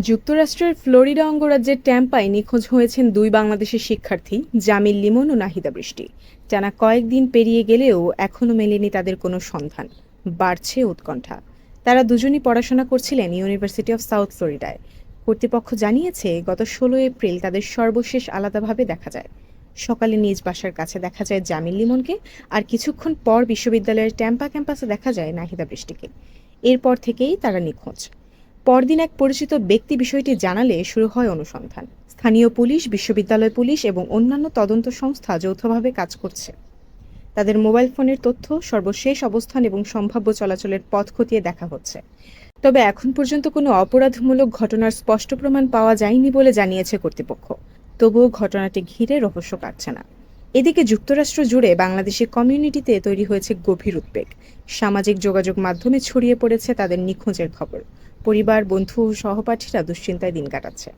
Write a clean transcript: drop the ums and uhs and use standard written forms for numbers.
যুক্তরাষ্ট্রের ফ্লোরিডা অঙ্গরাজ্যের ট্যাম্পায় নিখোঁজ হয়েছেন দুই বাংলাদেশের শিক্ষার্থী জামিল লিমন ও নাহিদা বৃষ্টি। টানা কয়েকদিন পেরিয়ে গেলেও এখনও মেলেনি তাদের কোনো সন্ধান। বাড়ছে উৎকণ্ঠা। তারা দুজনই পড়াশোনা করছিলেন ইউনিভার্সিটি অফ সাউথ ফ্লোরিডায়। কর্তৃপক্ষ জানিয়েছে গত ১৬ এপ্রিল তাদের সর্বশেষ আলাদাভাবে দেখা যায়। সকালে নিজ বাসার কাছে দেখা যায় জামিল লিমনকে, আর কিছুক্ষণ পর বিশ্ববিদ্যালয়ের ট্যাম্পা ক্যাম্পাসে দেখা যায় নাহিদা বৃষ্টিকে। এরপর থেকেই তারা নিখোঁজ। পরদিন এক পরিচিত ব্যক্তি বিষয়টি জানালে শুরু হয় অনুসন্ধান। স্থানীয় পুলিশ, বিশ্ববিদ্যালয় পুলিশ এবং অন্যান্য তদন্ত সংস্থা যৌথভাবে কাজ করছে। তাদের মোবাইল ফোনের তথ্য, সর্বশেষ অবস্থান এবং সম্ভাব্য চলাচলের পথ খতিয়ে দেখা হচ্ছে। তবে এখন পর্যন্ত কোনো অপরাধমূলক ঘটনার স্পষ্ট প্রমাণ পাওয়া যায়নি বলে জানিয়েছে কর্তৃপক্ষ। তবুও ঘটনাটি ঘিরে রহস্য কাটছে না। এদিকে যুক্তরাষ্ট্র জুড়ে বাংলাদেশি কমিউনিটিতে তৈরি হয়েছে গভীর উদ্বেগ। সামাজিক যোগাযোগ মাধ্যমে ছড়িয়ে পড়েছে তাদের নিখোঁজের খবর। পরিবার, বন্ধু ও সহপাঠীরা দুশ্চিন্তায় দিন কাটাচ্ছে।